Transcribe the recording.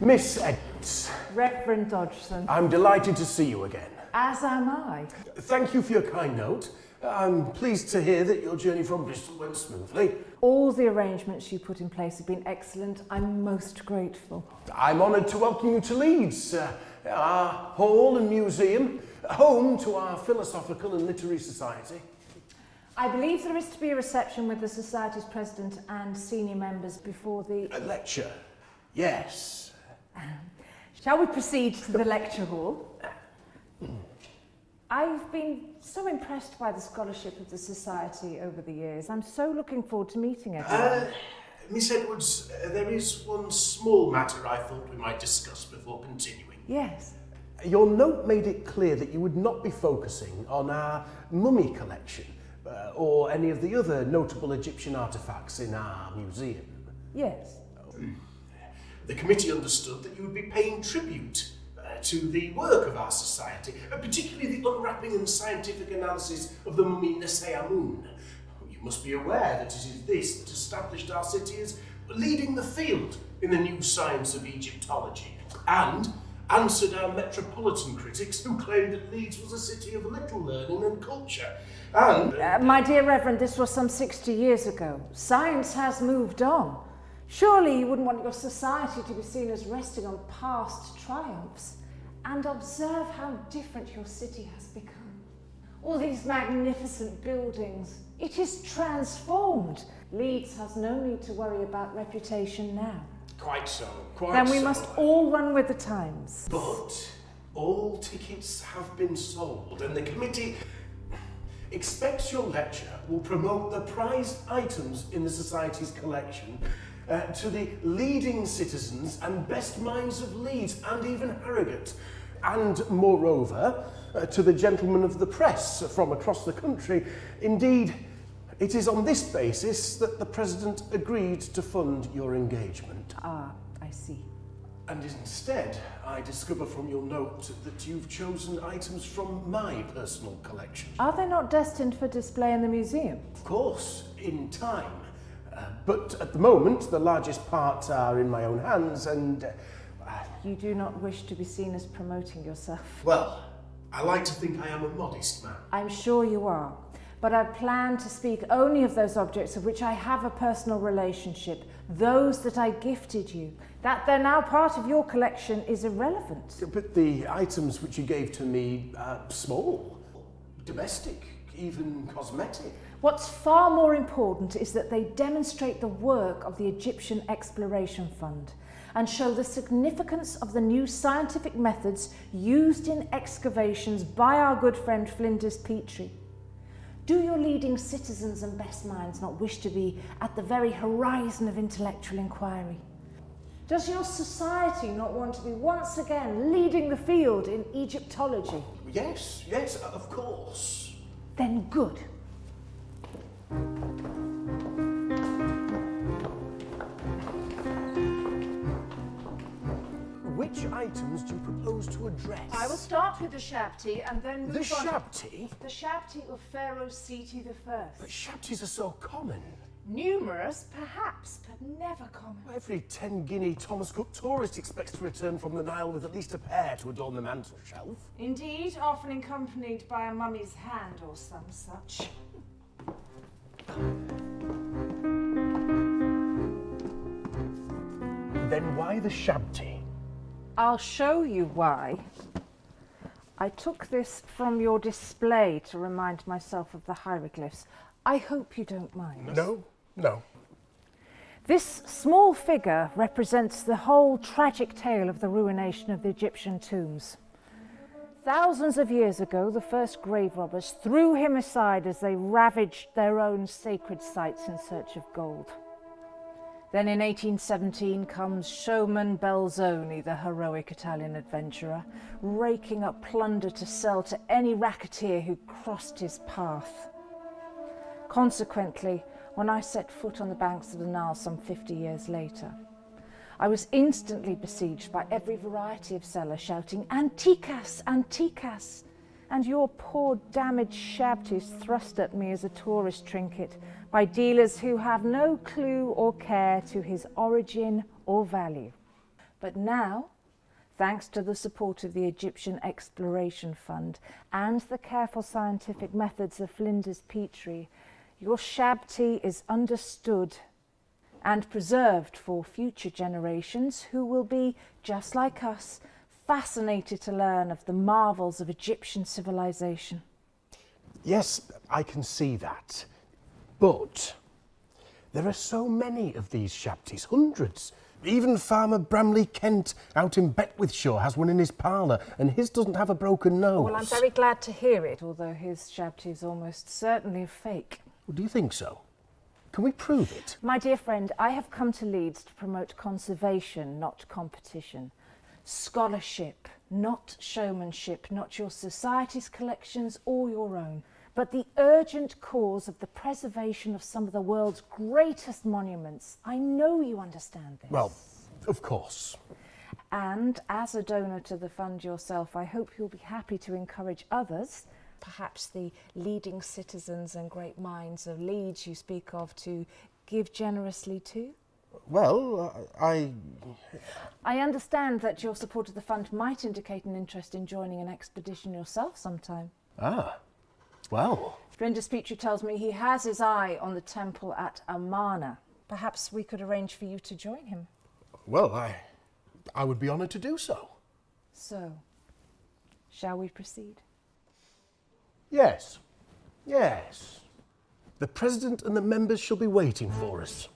Miss Edwards. Reverend Dodgson. I'm delighted to see you again. As am I. Thank you for your kind note. I'm pleased to hear that your journey from Bristol went smoothly. All the arrangements you put in place have been excellent. I'm most grateful. I'm honoured to welcome you to Leeds, our hall and museum, home to our Philosophical and Literary Society. I believe there is to be a reception with the Society's president and senior members before the... A lecture, yes. Shall we proceed to the lecture hall? I've been so impressed by the scholarship of the Society over the years. I'm so looking forward to meeting everyone. Miss Edwards, there is one small matter I thought we might discuss before continuing. Yes. Your note made it clear that you would not be focusing on our mummy collection or any of the other notable Egyptian artefacts in our museum. Yes. The committee understood that you would be paying tribute to the work of our society, particularly the unwrapping and scientific analysis of the mummy Neseamun. You must be aware that it is this that established our city as leading the field in the new science of Egyptology, and answered our metropolitan critics who claimed that Leeds was a city of little learning and culture. And... my dear Reverend, this was some 60 years ago. Science has moved on. Surely you wouldn't want your society to be seen as resting on past triumphs. And observe how different your city has become. All these magnificent buildings. It is transformed. Leeds has no need to worry about reputation now. Quite so, quite so. Then we must all run with the times. But all tickets have been sold, and the committee expects your lecture will promote the prized items in the Society's collection to the leading citizens and best minds of Leeds and even Harrogate, and moreover to the gentlemen of the press from across the country. Indeed, it is on this basis that the President agreed to fund your engagement. Ah, I see. And instead, I discover from your note that you've chosen items from my personal collection. Are they not destined for display in the museum? Of course, in time. But at the moment, the largest parts are in my own hands, and... You do not wish to be seen as promoting yourself. Well, I like to think I am a modest man. I'm sure you are. But I plan to speak only of those objects of which I have a personal relationship, those that I gifted you. That they're now part of your collection is irrelevant. But the items which you gave to me are small, domestic, even cosmetic. What's far more important is that they demonstrate the work of the Egyptian Exploration Fund and show the significance of the new scientific methods used in excavations by our good friend Flinders Petrie. Do your leading citizens and best minds not wish to be at the very horizon of intellectual inquiry? Does your society not want to be once again leading the field in Egyptology? Yes, of course. Then good. Which items do you propose to address? I will start with the Shabti and then move The on. Shabti? The Shabti of Pharaoh Seti I. But Shabtis are so common. Numerous, perhaps, but never common. Every 10-guinea Thomas Cook tourist expects to return from the Nile with at least a pair to adorn the mantel shelf. Indeed, often accompanied by a mummy's hand or some such. Then why the Shabti? I'll show you why. I took this from your display to remind myself of the hieroglyphs. I hope you don't mind. No. This small figure represents the whole tragic tale of the ruination of the Egyptian tombs. Thousands of years ago, the first grave robbers threw him aside as they ravaged their own sacred sites in search of gold. Then in 1817 comes Showman Belzoni, the heroic Italian adventurer, raking up plunder to sell to any racketeer who crossed his path. Consequently, when I set foot on the banks of the Nile some 50 years later, I was instantly besieged by every variety of seller shouting, "Antiquas, Antiquas!" And your poor damaged Shabtis thrust at me as a tourist trinket by dealers who have no clue or care to his origin or value. But now, thanks to the support of the Egyptian Exploration Fund and the careful scientific methods of Flinders Petrie, your Shabti is understood and preserved for future generations who will be, just like us, fascinated to learn of the marvels of Egyptian civilization. Yes, I can see that. But there are so many of these Shabtis, hundreds. Even Farmer Bramley Kent out in Betwithshire has one in his parlour, and his doesn't have a broken nose. Well, I'm very glad to hear it, although his Shabti is almost certainly a fake. Well, do you think so? Can we prove it? My dear friend, I have come to Leeds to promote conservation, not competition. Scholarship, not showmanship, not your society's collections or your own, but the urgent cause of the preservation of some of the world's greatest monuments. I know you understand this. Well, of course. And as a donor to the fund yourself, I hope you'll be happy to encourage others, perhaps the leading citizens and great minds of Leeds you speak of, to give generously too. Well, I understand that your support of the fund might indicate an interest in joining an expedition yourself sometime. Ah, well. Flinders Petrie tells me he has his eye on the temple at Amarna. Perhaps we could arrange for you to join him. Well, I would be honoured to do so. So, shall we proceed? Yes. The President and the members shall be waiting for us.